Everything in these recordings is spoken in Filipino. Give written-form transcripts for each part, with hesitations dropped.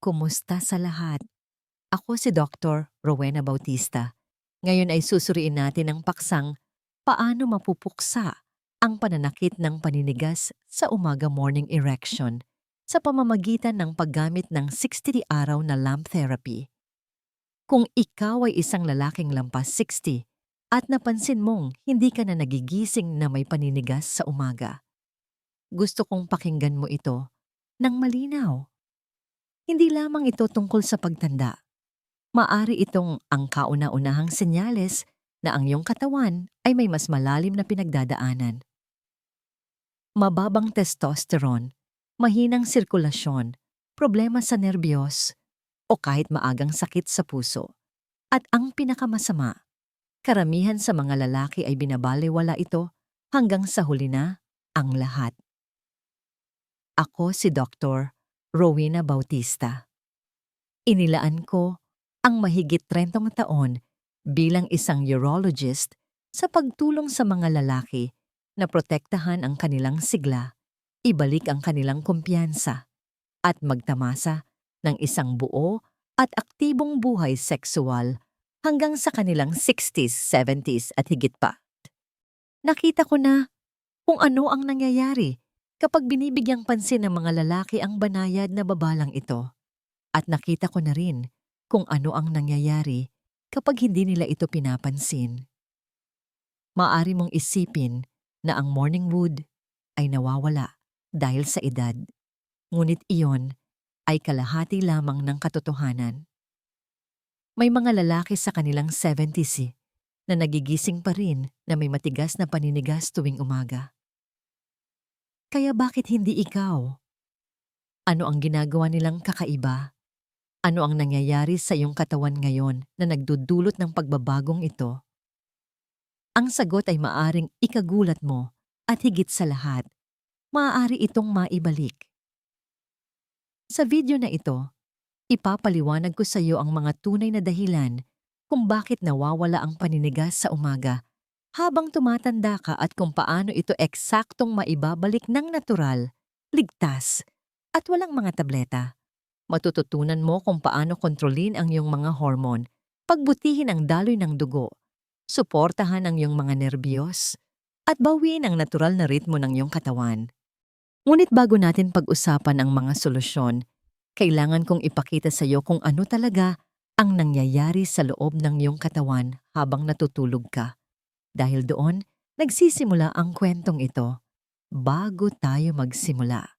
Kumusta sa lahat? Ako si Dr. Rowena Bautista. Ngayon ay susuriin natin ang paksang paano mapupuksa ang pananakit ng paninigas sa umaga morning erection sa pamamagitan ng paggamit ng 60 araw na lamp therapy. Kung ikaw ay isang lalaking lampas 60 at napansin mong hindi ka na nagigising na may paninigas sa umaga, gusto kong pakinggan mo ito ng malinaw. Hindi lamang ito tungkol sa pagtanda. Maari itong ang kauna-unahang senyales na ang iyong katawan ay may mas malalim na pinagdadaanan. Mababang testosterone, mahinang sirkulasyon, problema sa nerbiyos, o kahit maagang sakit sa puso. At ang pinakamasama, karamihan sa mga lalaki ay binabalewala ito hanggang sa huli na ang lahat. Ako si Dr. Rowena Bautista. Inilaan ko ang mahigit 30 taon bilang isang urologist sa pagtulong sa mga lalaki na protektahan ang kanilang sigla, ibalik ang kanilang kumpiyansa, at magtamasa ng isang buo at aktibong buhay sexual hanggang sa kanilang 60s, 70s at higit pa. Nakita ko na kung ano ang nangyayari kapag binibigyang pansin ng mga lalaki ang banayad na babalang ito. At nakita ko na rin kung ano ang nangyayari kapag hindi nila ito pinapansin. Maaari mong isipin na ang morning wood ay nawawala dahil sa edad. Ngunit iyon ay kalahati lamang ng katotohanan. May mga lalaki sa kanilang 70s na nagigising pa rin na may matigas na paninigas tuwing umaga. Kaya bakit hindi ikaw? Ano ang ginagawa nilang kakaiba? Ano ang nangyayari sa iyong katawan ngayon na nagdudulot ng pagbabagong ito? Ang sagot ay maaring ikagulat mo at higit sa lahat, maaari itong maibalik. Sa video na ito, ipapaliwanag ko sa iyo ang mga tunay na dahilan kung bakit nawawala ang paninigas sa umaga habang tumatanda ka at kung paano ito eksaktong maibabalik ng natural, ligtas, at walang mga tableta. Matututunan mo kung paano kontrolin ang iyong mga hormone, pagbutihin ang daloy ng dugo, suportahan ang iyong mga nerbiyos, at bawiin ang natural na ritmo ng iyong katawan. Ngunit bago natin pag-usapan ang mga solusyon, kailangan kong ipakita sa iyo kung ano talaga ang nangyayari sa loob ng iyong katawan habang natutulog ka. Dahil doon, nagsisimula ang kwentong ito. Bago tayo magsimula,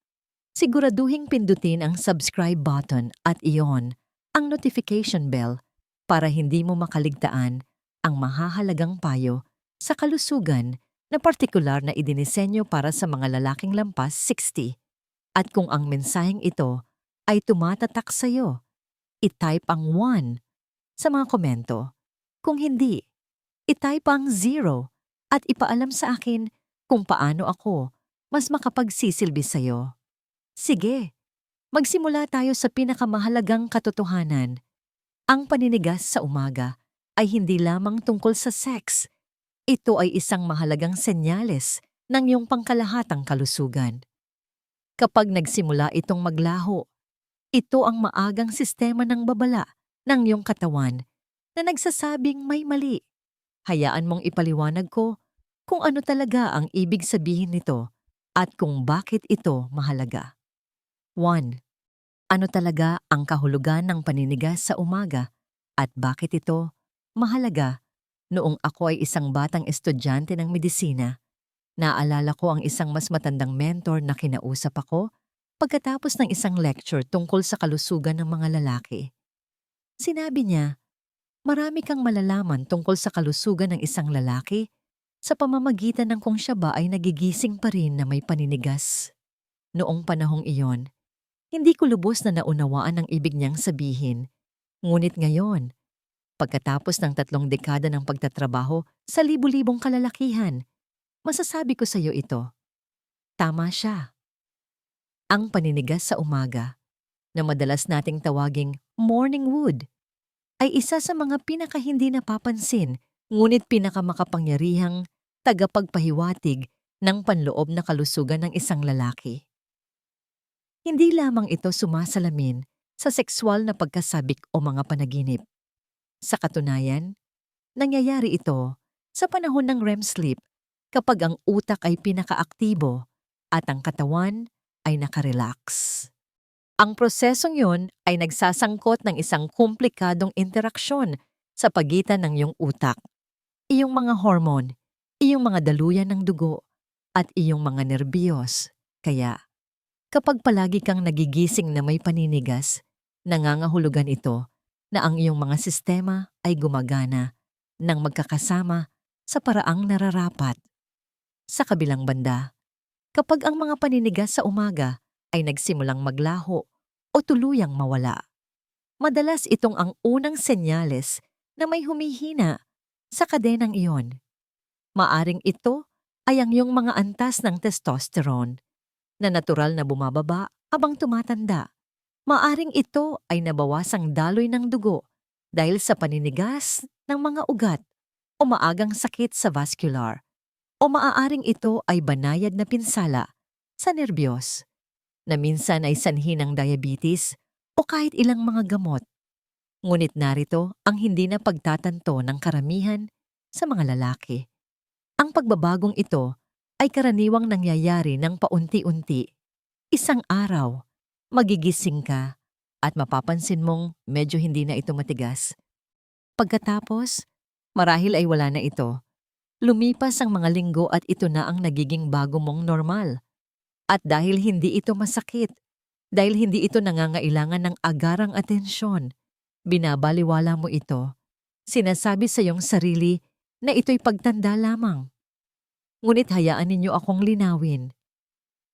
siguraduhing pindutin ang subscribe button at iyon ang notification bell para hindi mo makaligtaan ang mahahalagang payo sa kalusugan na partikular na idinisenyo para sa mga lalaking lampas 60. At kung ang mensaheng ito ay tumatatak sa iyo, i-type ang 1 sa mga komento. Kung hindi, i-type ang 0 at ipaalam sa akin kung paano ako mas makapagsisilbi sa iyo. Sige, magsimula tayo sa pinakamahalagang katotohanan. Ang paninigas sa umaga ay hindi lamang tungkol sa sex. Ito ay isang mahalagang senyales ng iyong pangkalahatang kalusugan. Kapag nagsimula itong maglaho, ito ang maagang sistema ng babala ng iyong katawan na nagsasabing may mali. Hayaan mong ipaliwanag ko kung ano talaga ang ibig sabihin nito at kung bakit ito mahalaga. 1. Ano talaga ang kahulugan ng paninigas sa umaga at bakit ito mahalaga? Noong ako ay isang batang estudyante ng medisina, naalala ko ang isang mas matandang mentor na kinausap ako pagkatapos ng isang lecture tungkol sa kalusugan ng mga lalaki. Sinabi niya, marami kang malalaman tungkol sa kalusugan ng isang lalaki sa pamamagitan ng kung siya ba ay nagigising pa rin na may paninigas. Noong panahong iyon, hindi ko lubos na naunawaan ang ibig niyang sabihin. Ngunit ngayon, pagkatapos ng 3 dekada ng pagtatrabaho sa libu-libong kalalakihan, masasabi ko sa iyo ito. Tama siya. Ang paninigas sa umaga, na madalas nating tawaging morning wood, ay isa sa mga pinakahindi napapansin ngunit pinakamakapangyarihang tagapagpahiwatig ng panloob na kalusugan ng isang lalaki. Hindi lamang ito sumasalamin sa sexual na pagkasabik o mga panaginip. Sa katunayan, nangyayari ito sa panahon ng REM sleep kapag ang utak ay pinakaaktibo at ang katawan ay nakarelax. Ang prosesong yun ay nagsasangkot ng isang komplikadong interaksyon sa pagitan ng iyong utak, iyong mga hormone, iyong mga daluyan ng dugo, at iyong mga nerbiyos. Kaya, kapag palagi kang nagigising na may paninigas, nangangahulugan ito na ang iyong mga sistema ay gumagana ng magkakasama sa paraang nararapat. Sa kabilang banda, kapag ang mga paninigas sa umaga ay nagsimulang maglaho o tuluyang mawala, madalas itong ang unang senyales na may humihina sa kadenang iyon. Maaring ito ay ang iyong mga antas ng testosterone na natural na bumababa habang tumatanda. Maaring ito ay nabawasang daloy ng dugo dahil sa paninigas ng mga ugat o maagang sakit sa vascular, o maaaring ito ay banayad na pinsala sa nerbiyos na minsan ay sanhi ng diabetes o kahit ilang mga gamot. Ngunit narito ang hindi na pagtatanto ng karamihan sa mga lalaki. Ang pagbabagong ito ay karaniwang nangyayari ng paunti-unti. Isang araw, magigising ka at mapapansin mong medyo hindi na ito matigas. Pagkatapos, marahil ay wala na ito. Lumipas ang mga linggo at ito na ang nagiging bago mong normal. At dahil hindi ito masakit, dahil hindi ito nangangailangan ng agarang atensyon, binabaliwala mo ito. Sinasabi sa iyong sarili na ito'y pagtanda lamang. Ngunit hayaan ninyo akong linawin.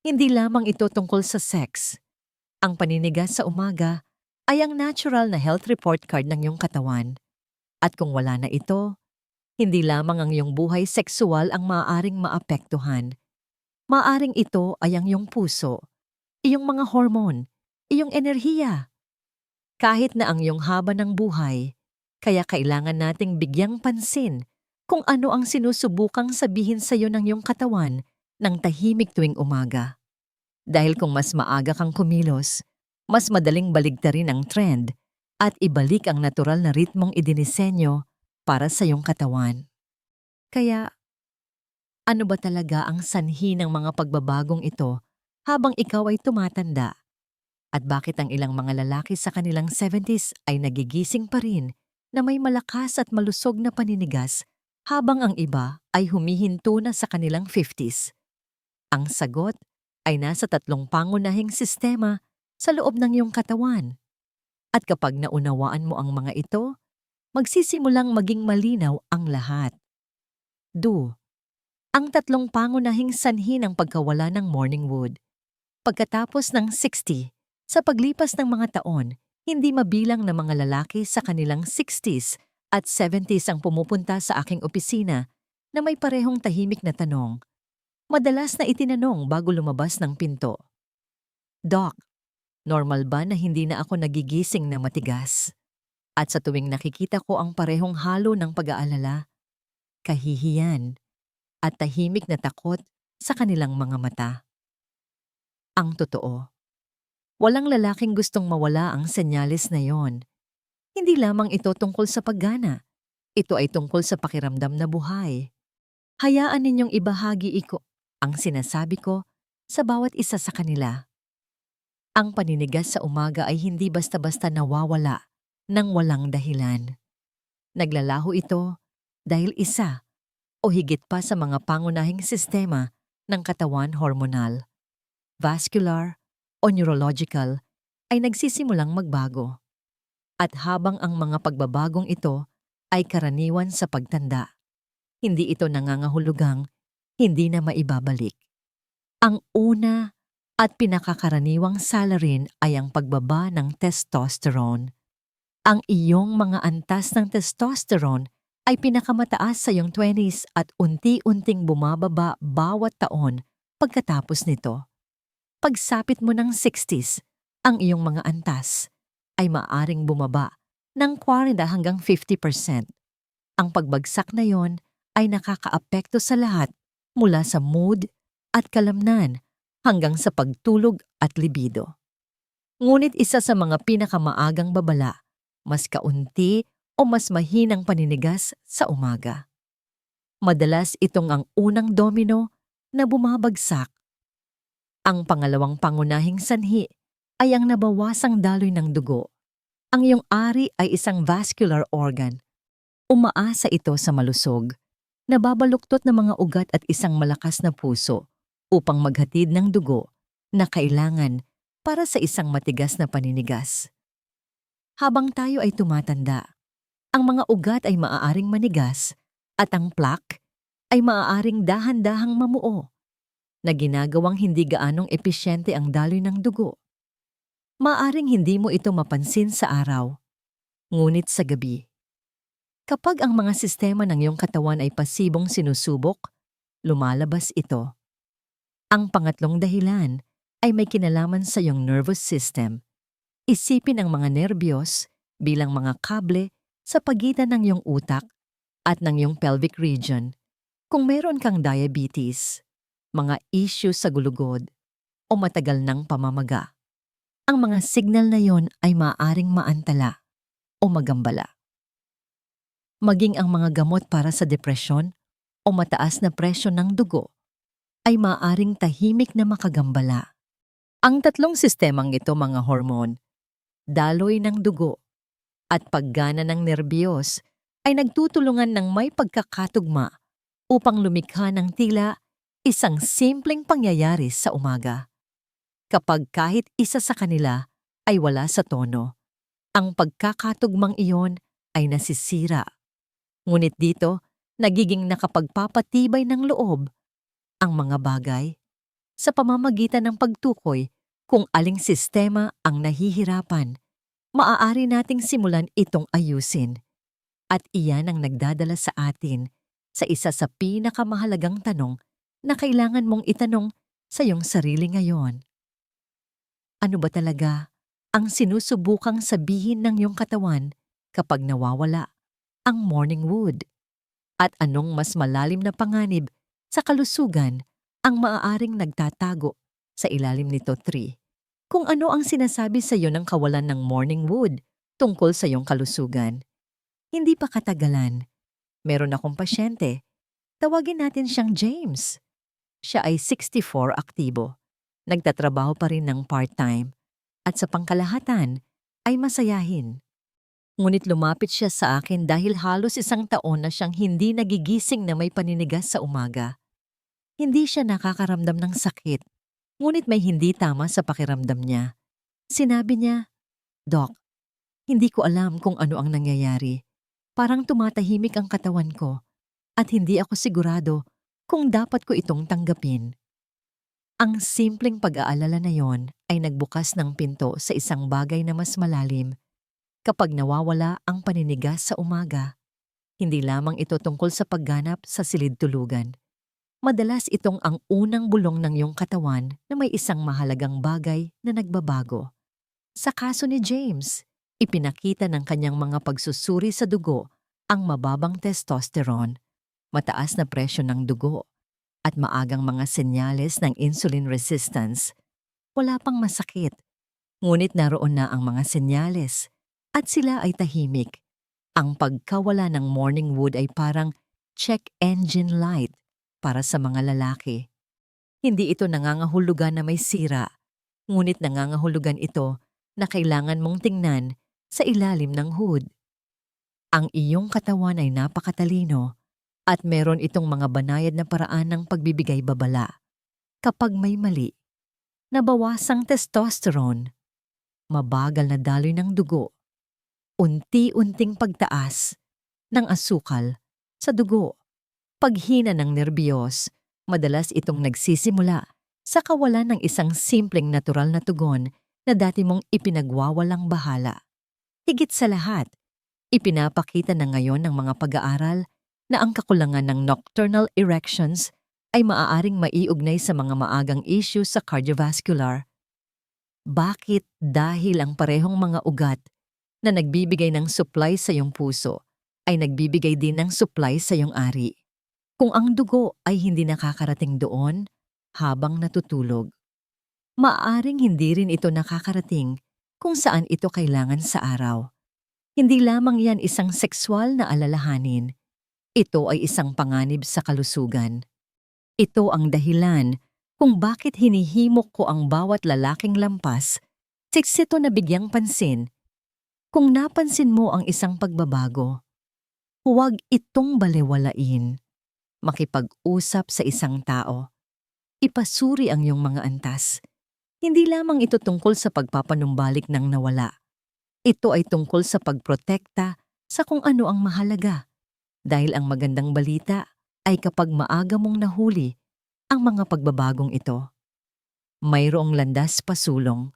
Hindi lamang ito tungkol sa sex. Ang paninigas sa umaga ay ang natural na health report card ng iyong katawan. At kung wala na ito, hindi lamang ang iyong buhay sexual ang maaaring maapektuhan. Maaring ito ay ang iyong puso, iyong mga hormone, iyong enerhiya. Kahit na ang iyong haba ng buhay, kaya kailangan nating bigyang pansin kung ano ang sinusubukang sabihin sa iyo ng iyong katawan ng tahimik tuwing umaga. Dahil kung mas maaga kang kumilos, mas madaling baligtarin ang trend at ibalik ang natural na ritmong idinisenyo para sa iyong katawan. Kaya, ano ba talaga ang sanhi ng mga pagbabagong ito habang ikaw ay tumatanda? At bakit ang ilang mga lalaki sa kanilang 70s ay nagigising pa rin na may malakas at malusog na paninigas habang ang iba ay humihinto na sa kanilang 50s? Ang sagot ay nasa 3 pangunahing sistema sa loob ng iyong katawan. At kapag naunawaan mo ang mga ito, magsisimulang maging malinaw ang lahat. Ang 3 pangunahing sanhi ng pagkawala ng morning wood. Pagkatapos ng 60, sa paglipas ng mga taon, hindi mabilang na mga lalaki sa kanilang 60s at 70s ang pumupunta sa aking opisina na may parehong tahimik na tanong. Madalas na itinanong bago lumabas ng pinto. Doc, normal ba na hindi na ako nagigising na matigas? At sa tuwing nakikita ko ang parehong halo ng pag-aalala, kahihiyan, at tahimik na takot sa kanilang mga mata. Ang totoo, walang lalaking gustong mawala ang senyales na yon. Hindi lamang ito tungkol sa paggana. Ito ay tungkol sa pakiramdam na buhay. Hayaan ninyong ibahagi ang sinasabi ko sa bawat isa sa kanila. Ang paninigas sa umaga ay hindi basta-basta nawawala nang walang dahilan. Naglalaho ito dahil isa o higit pa sa mga pangunahing sistema ng katawan hormonal, vascular o neurological ay nagsisimulang magbago. At habang ang mga pagbabagong ito ay karaniwan sa pagtanda, hindi ito nangangahulugang hindi na maibabalik. Ang una at pinakakaraniwang sala rin ay ang pagbaba ng testosterone. Ang iyong mga antas ng testosterone ay pinakamataas sa iyong 20s at unti-unting bumababa bawat taon pagkatapos nito. Pagsapit mo ng 60s, ang iyong mga antas ay maaring bumaba ng 40 hanggang 50%. Ang pagbagsak na yon ay nakakaapekto sa lahat mula sa mood at kalamnan hanggang sa pagtulog at libido. Ngunit isa sa mga pinakamaagang babala, mas kaunti o mas mahinang paninigas sa umaga. Madalas itong ang unang domino na bumabagsak. Ang pangalawang pangunahing sanhi ay ang nabawasang daloy ng dugo. Ang iyong ari ay isang vascular organ. Umaasa ito sa malusog, nababaluktot ng mga ugat at isang malakas na puso upang maghatid ng dugo na kailangan para sa isang matigas na paninigas. Habang tayo ay tumatanda, ang mga ugat ay maaaring manigas at ang plaque ay maaaring dahan-dahang mamuo na ginagawang hindi gaanong episyente ang daloy ng dugo. Maaaring hindi mo ito mapansin sa araw, ngunit sa gabi. Kapag ang mga sistema ng iyong katawan ay pasibong sinusubok, lumalabas ito. Ang pangatlong dahilan ay may kinalaman sa iyong nervous system. Isipin ang mga nerbiyos bilang mga kable sa pagitan ng iyong utak at ng iyong pelvic region. Kung meron kang diabetes, mga issue sa gulugod, o matagal ng pamamaga, ang mga signal na yon ay maaaring maantala o magambala. Maging ang mga gamot para sa depresyon o mataas na presyon ng dugo ay maaaring tahimik na makagambala. Ang tatlong sistemang ito, mga hormone, daloy ng dugo, at paggana ng nerbiyos ay nagtutulungan ng may pagkakatugma upang lumikha ng tila isang simpleng pangyayari sa umaga. Kapag kahit isa sa kanila ay wala sa tono, ang pagkakatugmang iyon ay nasisira. Ngunit dito, nagiging nakapagpapatibay ng loob ang mga bagay sa pamamagitan ng pagtukoy kung aling sistema ang nahihirapan. Maaari nating simulan itong ayusin. At iyan ang nagdadala sa atin sa isa sa pinakamahalagang tanong na kailangan mong itanong sa iyong sarili ngayon. Ano ba talaga ang sinusubukang sabihin ng iyong katawan kapag nawawala ang morning wood? At anong mas malalim na panganib sa kalusugan ang maaaring nagtatago sa ilalim nito? 3. Kung ano ang sinasabi sa iyo ng kawalan ng morning wood tungkol sa iyong kalusugan. Hindi pa katagalan, meron akong pasyente. Tawagin natin siyang James. Siya ay 64, aktibo. Nagtatrabaho pa rin ng part-time at sa pangkalahatan ay masayahin. Ngunit lumapit siya sa akin dahil halos 1 taon na siyang hindi nagigising na may paninigas sa umaga. Hindi siya nakakaramdam ng sakit, ngunit may hindi tama sa pakiramdam niya. Sinabi niya, "Doc, hindi ko alam kung ano ang nangyayari. Parang tumatahimik ang katawan ko at hindi ako sigurado kung dapat ko itong tanggapin." Ang simpleng pag-aalala na yon ay nagbukas ng pinto sa isang bagay na mas malalim. Kapag nawawala ang paninigas sa umaga, hindi lamang ito tungkol sa pagganap sa silid-tulugan. Madalas itong ang unang bulong ng iyong katawan na may isang mahalagang bagay na nagbabago. Sa kaso ni James, ipinakita ng kanyang mga pagsusuri sa dugo ang mababang testosterone, mataas na presyon ng dugo, at maagang mga senyales ng insulin resistance. Wala pang masakit, ngunit naroon na ang mga senyales at sila ay tahimik. Ang pagkawala ng morning wood ay parang check engine light para sa mga lalaki. Hindi ito nangangahulugan na may sira, ngunit nangangahulugan ito na kailangan mong tingnan sa ilalim ng hood. Ang iyong katawan ay napakatalino at meron itong mga banayad na paraan ng pagbibigay babala. Kapag may mali, nabawasang testosterone, mabagal na daloy ng dugo, unti-unting pagtaas ng asukal sa dugo, paghina ng nerbiyos, madalas itong nagsisimula sa kawalan ng isang simpleng natural na tugon na dati mong ipinagwawalang bahala. Higit sa lahat, ipinapakita na ngayon ng mga pag-aaral na ang kakulangan ng nocturnal erections ay maaaring maiugnay sa mga maagang issue sa cardiovascular. Bakit? Dahil ang parehong mga ugat na nagbibigay ng supply sa iyong puso ay nagbibigay din ng supply sa iyong ari. Kung ang dugo ay hindi nakakarating doon habang natutulog, maaaring hindi rin ito nakakarating kung saan ito kailangan sa araw. Hindi lamang yan isang sexual na alalahanin. Ito ay isang panganib sa kalusugan. Ito ang dahilan kung bakit hinihimok ko ang bawat lalaking lampas, siksito na bigyang pansin. Kung napansin mo ang isang pagbabago, huwag itong balewalain. Makipag-usap sa isang tao. Ipasuri ang iyong mga antas. Hindi lamang ito tungkol sa pagpapanumbalik ng nawala. Ito ay tungkol sa pagprotekta sa kung ano ang mahalaga. Dahil ang magandang balita ay kapag maaga mong nahuli ang mga pagbabagong ito. Mayroong landas pasulong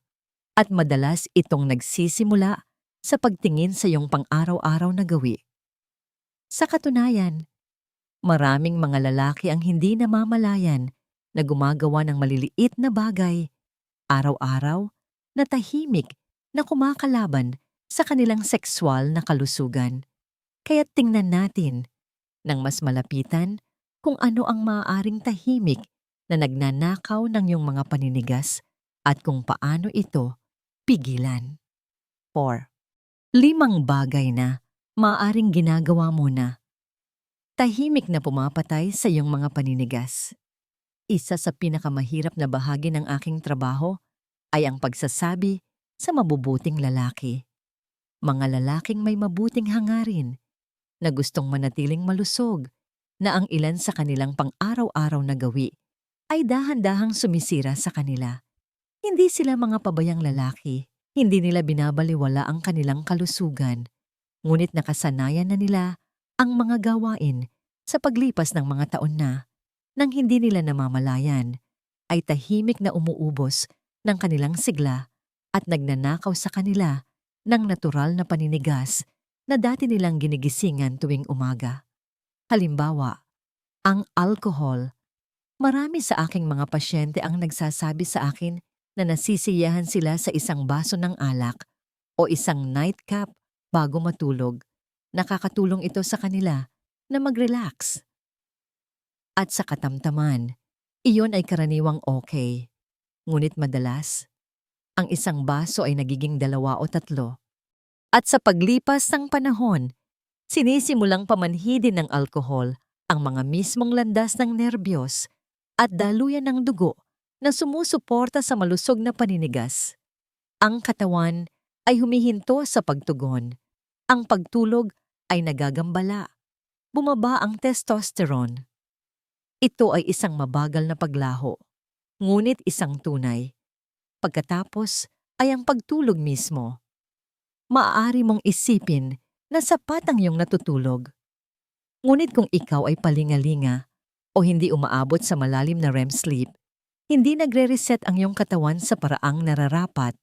at madalas itong nagsisimula sa pagtingin sa iyong pang-araw-araw na gawi. Sa katunayan, maraming mga lalaki ang hindi namamalayan na gumagawa ng maliliit na bagay, araw-araw, na tahimik na kumakalaban sa kanilang sexual na kalusugan. Kaya tingnan natin ng mas malapitan kung ano ang maaaring tahimik na nagnanakaw ng iyong mga paninigas at kung paano ito pigilan. 4. 5 bagay na maaaring ginagawa mo na tahimik na pumapatay sa iyong mga paninigas. Isa sa pinakamahirap na bahagi ng aking trabaho ay ang pagsasabi sa mabubuting lalaki. Mga lalaking may mabuting hangarin na gustong manatiling malusog na ang ilan sa kanilang pang-araw-araw na gawi ay dahan-dahang sumisira sa kanila. Hindi sila mga pabayang lalaki. Hindi nila binabaliwala ang kanilang kalusugan. Ngunit nakasanayan na nila ang mga gawain sa paglipas ng mga taon na nang hindi nila namamalayan ay tahimik na umuubos ng kanilang sigla at nagnanakaw sa kanila ng natural na paninigas na dati nilang ginigisingan tuwing umaga. Halimbawa, ang alcohol. Marami sa aking mga pasyente ang nagsasabi sa akin na nasisiyahan sila sa isang baso ng alak o isang nightcap bago matulog. Nakakatulong ito sa kanila na mag-relax. At sa katamtaman, iyon ay karaniwang okay. Ngunit madalas, ang isang baso ay nagiging 2 o 3. At sa paglipas ng panahon, sinisimulang pamanhidin ng alkohol ang mga mismong landas ng nerbiyos at daluyan ng dugo na sumusuporta sa malusog na paninigas. Ang katawan ay humihinto sa pagtugon. Ang pagtulog ay nagagambala. Bumaba ang testosterone. Ito ay isang mabagal na paglaho, ngunit isang tunay. Pagkatapos ay ang pagtulog mismo. Maaari mong isipin na sapat ang iyong natutulog. Ngunit kung ikaw ay palingalinga o hindi umaabot sa malalim na REM sleep, hindi nagre-reset ang iyong katawan sa paraang nararapat.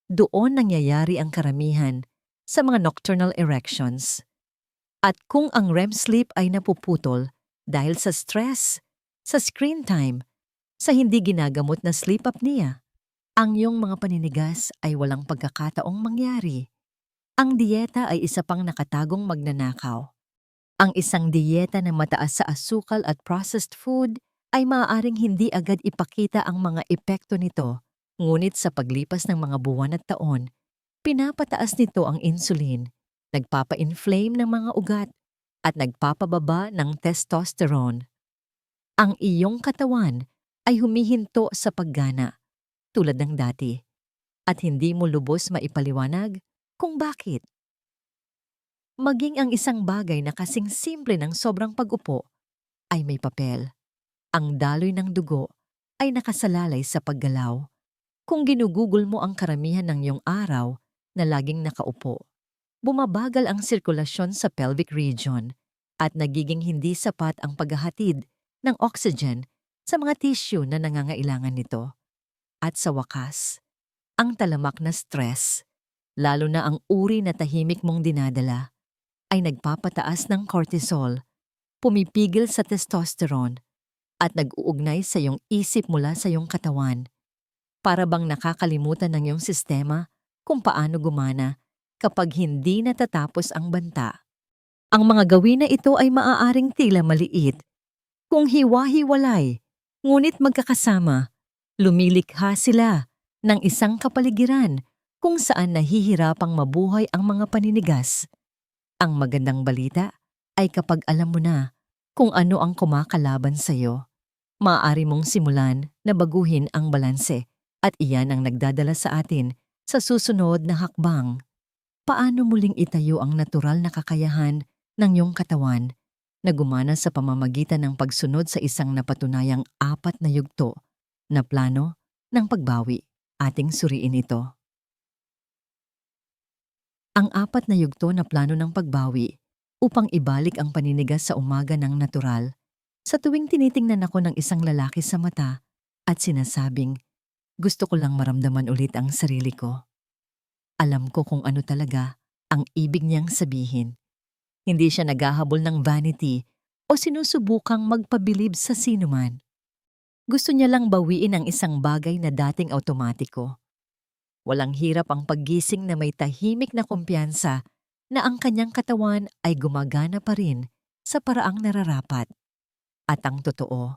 Doon nangyayari ang karamihan sa mga nocturnal erections. At kung ang REM sleep ay napuputol dahil sa stress, sa screen time, sa hindi ginagamot na sleep apnea, ang iyong mga paninigas ay walang pagkakataong mangyari. Ang dieta ay isa pang nakatagong magnanakaw. Ang isang dieta na mataas sa asukal at processed food ay maaaring hindi agad ipakita ang mga epekto nito, ngunit sa paglipas ng mga buwan at taon, pinapataas nito ang insulin, nagpapa-inflame ng mga ugat, at nagpapababa ng testosterone. Ang iyong katawan ay humihinto sa paggana, tulad ng dati, at hindi mo lubos maipaliwanag kung bakit. Maging ang isang bagay na kasing simple ng sobrang pag-upo ay may papel. Ang daloy ng dugo ay nakasalalay sa paggalaw. Kung ginugugol mo ang karamihan ng iyong araw na laging nakaupo, bumabagal ang sirkulasyon sa pelvic region at nagiging hindi sapat ang paghahatid ng oxygen sa mga tissue na nangangailangan nito. At sa wakas, ang talamak na stress, lalo na ang uri na tahimik mong dinadala, ay nagpapataas ng cortisol, pumipigil sa testosterone, at nag-uugnay sa iyong isip mula sa iyong katawan. Para bang nakakalimutan ng iyong sistema kung paano gumana kapag hindi natatapos ang banta. Ang mga gawin na ito ay maaaring tila maliit. Kung hiwa-hiwalay, ngunit magkakasama, lumilikha sila ng isang kapaligiran kung saan nahihirapang mabuhay ang mga paninigas. Ang magandang balita ay kapag alam mo na kung ano ang kumakalaban sa'yo, maaari mong simulan na baguhin ang balanse at iyan ang nagdadala sa atin sa susunod na hakbang. Paano muling itayo ang natural na kakayahan ng iyong katawan na gumana sa pamamagitan ng pagsunod sa isang napatunayang 4 na yugto na plano ng pagbawi? Ating suriin ito. Ang 4 na yugto na plano ng pagbawi upang ibalik ang paninigas sa umaga ng natural. Sa tuwing tinitingnan ako ng isang lalaki sa mata at sinasabing, gusto ko lang maramdaman ulit ang sarili ko. Alam ko kung ano talaga ang ibig niyang sabihin. Hindi siya naghahabol ng vanity o sinusubukang magpabilib sa sinuman. Gusto niya lang bawiin ang isang bagay na dating automatiko. Walang hirap ang paggising na may tahimik na kumpiyansa na ang kanyang katawan ay gumagana pa rin sa paraang nararapat. At ang totoo,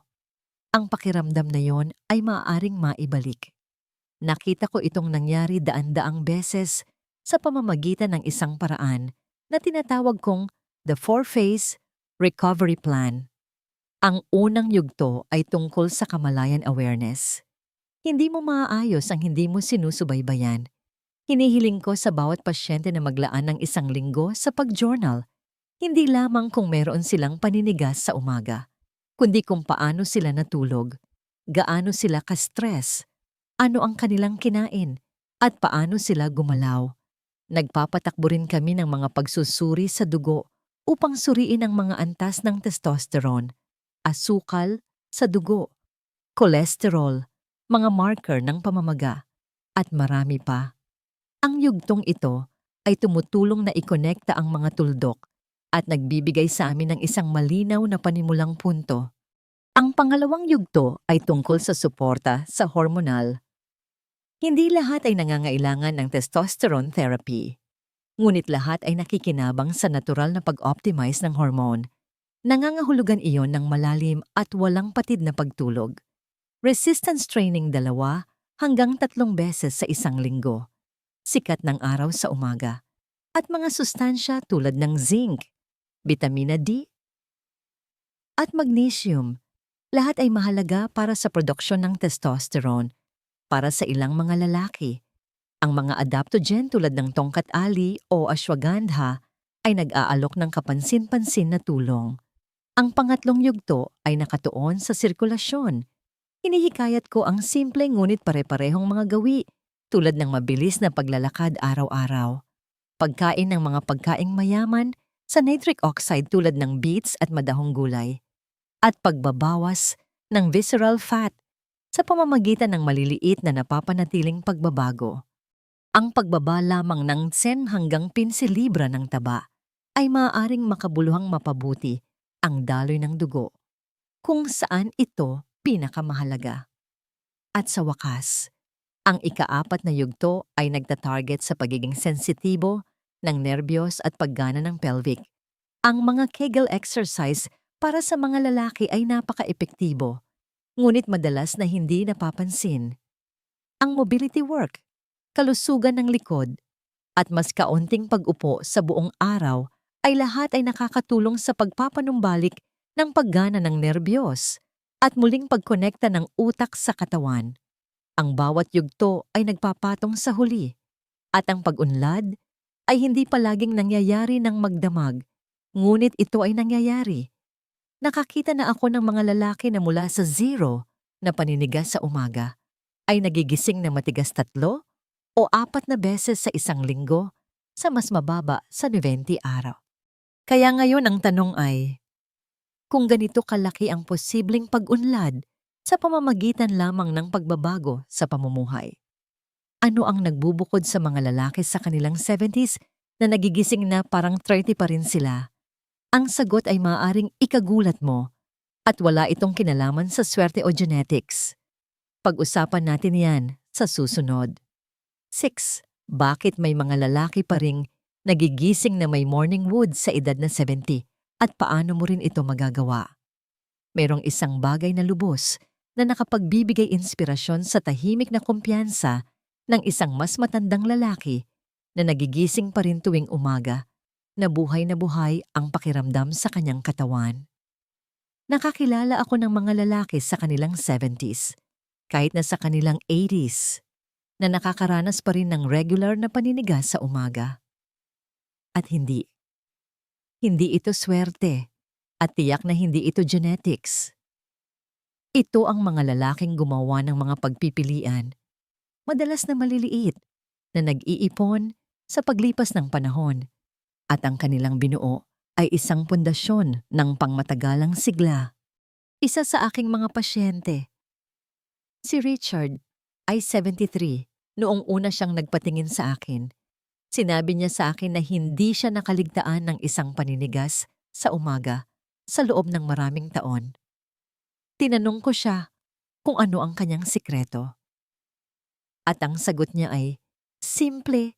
ang pakiramdam na yon ay maaaring maibalik. Nakita ko itong nangyari daan-daang beses sa pamamagitan ng isang paraan na tinatawag kong the 4-phase recovery plan. Ang unang yugto ay tungkol sa kamalayan awareness. Hindi mo maaayos ang hindi mo sinusubaybayan. Hinihiling ko sa bawat pasyente na maglaan ng 1 linggo sa pag-journal, hindi lamang kung meron silang paninigas sa umaga, kundi kung paano sila natulog, gaano sila ka-stress, ano ang kanilang kinain, at paano sila gumalaw. Nagpapatakbo rin kami ng mga pagsusuri sa dugo upang suriin ang mga antas ng testosterone, asukal sa dugo, cholesterol, mga marker ng pamamaga, at marami pa. Ang yugtong ito ay tumutulong na ikonekta ang mga tuldok at nagbibigay sa amin ng isang malinaw na panimulang punto. Ang pangalawang yugto ay tungkol sa suporta sa hormonal. Hindi lahat ay nangangailangan ng testosterone therapy. Ngunit lahat ay nakikinabang sa natural na pag-optimize ng hormone. Nangangahulugan iyon ng malalim at walang patid na pagtulog. Resistance training 2 hanggang 3 beses sa 1 linggo. Sikat ng araw sa umaga. At mga sustansya tulad ng zinc, vitamina D, at magnesium. Lahat ay mahalaga para sa produksyon ng testosterone. Para sa ilang mga lalaki, ang mga adaptogen tulad ng tongkat ali o ashwagandha ay nag-aalok ng kapansin-pansin na tulong. Ang pangatlong yugto ay nakatuon sa sirkulasyon. Hinihikayat ko ang simple ngunit pare-parehong mga gawi tulad ng mabilis na paglalakad araw-araw, pagkain ng mga pagkaing mayaman sa nitric oxide tulad ng beets at madahong gulay, at pagbabawas ng visceral fat sa pamamagitan ng maliliit na napapanatiling pagbabago. Ang pagbaba lamang ng 10 hanggang 15 libra ng taba ay maaaring makabuluhang mapabuti ang daloy ng dugo, kung saan ito pinakamahalaga. At sa wakas, ang ika-4 na yugto ay nagtatarget sa pagiging sensitibo ng nerbiyos at paggana ng pelvic. Ang mga Kegel exercise para sa mga lalaki ay napaka-epektibo, ngunit madalas na hindi napapansin. Ang mobility work, kalusugan ng likod, at mas kaunting pag-upo sa buong araw ay lahat ay nakakatulong sa pagpapanumbalik ng paggana ng nerbiyos at muling pagkonekta ng utak sa katawan. Ang bawat yugto ay nagpapatong sa huli, at ang pag-unlad ay hindi palaging nangyayari ng magdamag, ngunit ito ay nangyayari. Nakakita na ako ng mga lalaki na mula sa 0 na paninigas sa umaga ay nagigising na matigas 3 o 4 na beses sa 1 linggo sa mas mababa sa 90 araw. Kaya ngayon ang tanong ay, kung ganito kalaki ang posibleng pag-unlad sa pamamagitan lamang ng pagbabago sa pamumuhay, ano ang nagbubukod sa mga lalaki sa kanilang 70s na nagigising na parang 30 pa rin sila? Ang sagot ay maaaring ikagulat mo at wala itong kinalaman sa swerte o genetics. Pag-usapan natin yan sa susunod. 6. Bakit may mga lalaki pa ring nagigising na may morning wood sa edad na 70 at paano mo rin ito magagawa? Merong isang bagay na lubos na nakapagbibigay inspirasyon sa tahimik na kumpiyansa ng isang mas matandang lalaki na nagigising pa rin tuwing umaga na buhay ang pakiramdam sa kanyang katawan. Nakakilala ako ng mga lalaki sa kanilang 70s, kahit na sa kanilang 80s, na nakakaranas pa rin ng regular na paninigas sa umaga. At hindi ito swerte at tiyak na hindi ito genetics. Ito ang mga lalaking gumawa ng mga pagpipilian, madalas na maliliit, na nag-iipon sa paglipas ng panahon, at ang kanilang binuo ay isang pundasyon ng pangmatagalang sigla. Isa sa aking mga pasyente, si Richard, ay 73 noong una siyang nagpatingin sa akin. Sinabi niya sa akin na hindi siya nakaligtaan ng isang paninigas sa umaga sa loob ng maraming taon. Tinanong ko siya kung ano ang kanyang sikreto. At ang sagot niya ay, simple,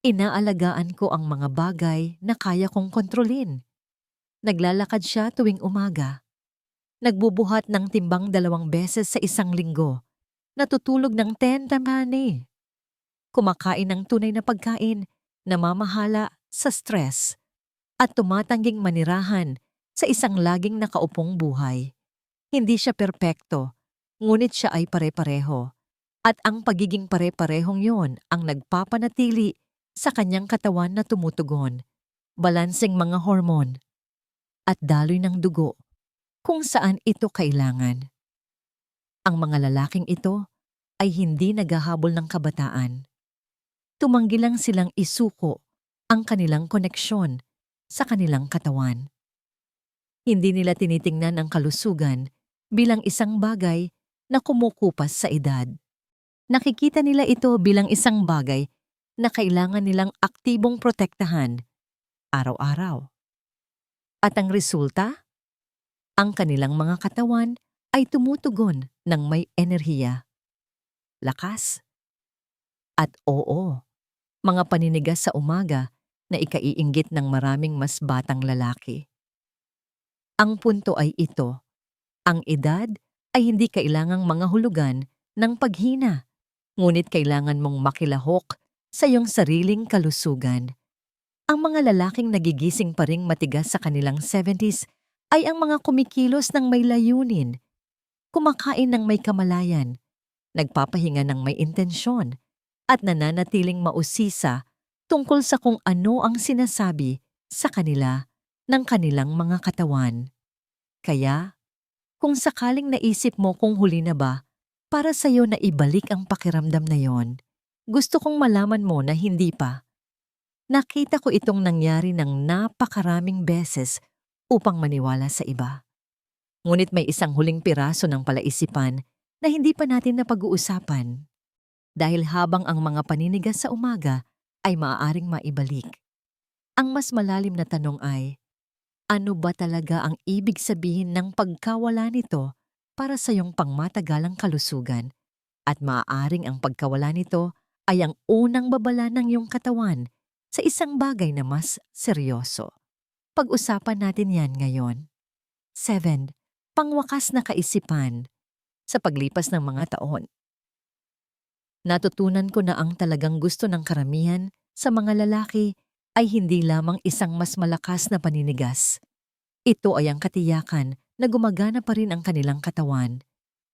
inaalagaan ko ang mga bagay na kaya kong kontrolin. Naglalakad siya tuwing umaga. Nagbubuhat ng timbang 2 beses sa isang linggo. Natutulog ng 10 tamani. Kumakain ng tunay na pagkain, namamahala sa stress, at tumatangging manirahan sa isang laging nakaupong buhay. Hindi siya perpekto, ngunit siya ay pare-pareho. At ang pagiging pare-parehong yon ang nagpapanatili sa kanyang katawan na tumutugon, balanseng mga hormon, at daloy ng dugo kung saan ito kailangan. Ang mga lalaking ito ay hindi naghahabol ng kabataan. Tumanggi lang silang isuko ang kanilang koneksyon sa kanilang katawan. Hindi nila tinitingnan ang kalusugan bilang isang bagay na kumukupas sa edad. Nakikita nila ito bilang isang bagay na kailangan nilang aktibong protektahan araw-araw. At ang resulta? Ang kanilang mga katawan ay tumutugon ng may enerhiya, lakas, at mga paninigas sa umaga na ikaiinggit ng maraming mas batang lalaki. Ang punto ay ito, ang edad ay hindi kailangang mga hulugan ng paghina, ngunit kailangan mong makilahok sa iyong sariling kalusugan. Ang mga lalaking nagigising pa ring matigas sa kanilang 70s ay ang mga kumikilos ng may layunin, kumakain ng may kamalayan, nagpapahinga ng may intensyon, at nananatiling mausisa tungkol sa kung ano ang sinasabi sa kanila ng kanilang mga katawan. Kaya, kung sakaling naisip mo kung huli na ba para sa'yo na ibalik ang pakiramdam na yon, gusto kong malaman mo na hindi pa. Nakita ko itong nangyari ng napakaraming beses upang maniwala sa iba. Ngunit may isang huling piraso ng palaisipan na hindi pa natin napag-uusapan. Dahil habang ang mga paninigas sa umaga ay maaaring maibalik, ang mas malalim na tanong ay, ano ba talaga ang ibig sabihin ng pagkawala nito para sa iyong pangmatagalang kalusugan? At maaaring ang pagkawala nito ay ang unang babala ng iyong katawan sa isang bagay na mas seryoso. Pag-usapan natin yan ngayon. 7. Pangwakas na kaisipan. Sa paglipas ng mga taon, natutunan ko na ang talagang gusto ng karamihan sa mga lalaki ay hindi lamang isang mas malakas na paninigas. Ito ay ang katiyakan na gumagana pa rin ang kanilang katawan,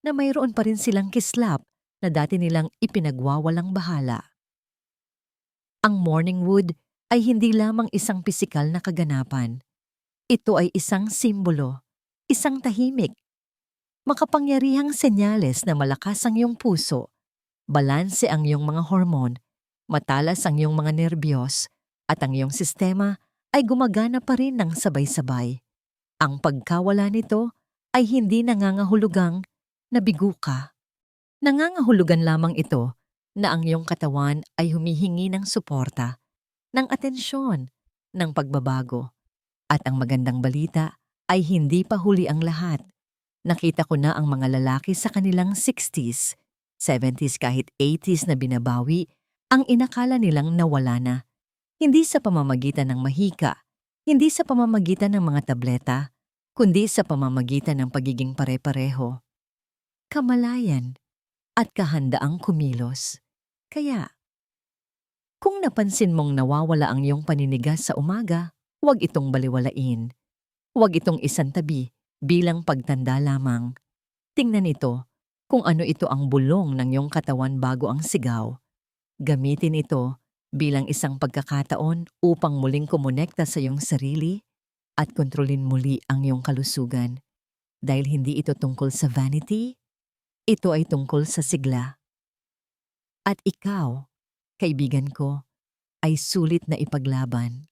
na mayroon pa rin silang kislap na dati nilang ipinagwawalang bahala. Ang morning wood ay hindi lamang isang pisikal na kaganapan. Ito ay isang simbolo, isang tahimik, makapangyarihang senyales na malakas ang iyong puso, balanse ang iyong mga hormon, matalas ang iyong mga nerbiyos, at ang iyong sistema ay gumagana pa rin ng sabay-sabay. Ang pagkawala nito ay hindi nangangahulugang nabigo ka. Nangangahulugan lamang ito na ang iyong katawan ay humihingi ng suporta, ng atensyon, ng pagbabago. At ang magandang balita ay hindi pa huli ang lahat. Nakita ko na ang mga lalaki sa kanilang 60s, 70s kahit 80s na binabawi ang inakala nilang nawala na. Hindi sa pamamagitan ng mahika, hindi sa pamamagitan ng mga tableta, kundi sa pamamagitan ng pagiging pare-pareho, kamalayan, at kahandaang kumilos. Kaya, kung napansin mong nawawala ang iyong paninigas sa umaga, huwag itong baliwalain. Huwag itong isantabi bilang pagtanda lamang. Tingnan ito kung ano ito ang bulong ng iyong katawan bago ang sigaw. Gamitin ito bilang isang pagkakataon upang muling kumonekta sa iyong sarili at kontrolin muli ang iyong kalusugan. Dahil hindi ito tungkol sa vanity, ito ay tungkol sa sigla. At ikaw, kaibigan ko, ay sulit na ipaglaban.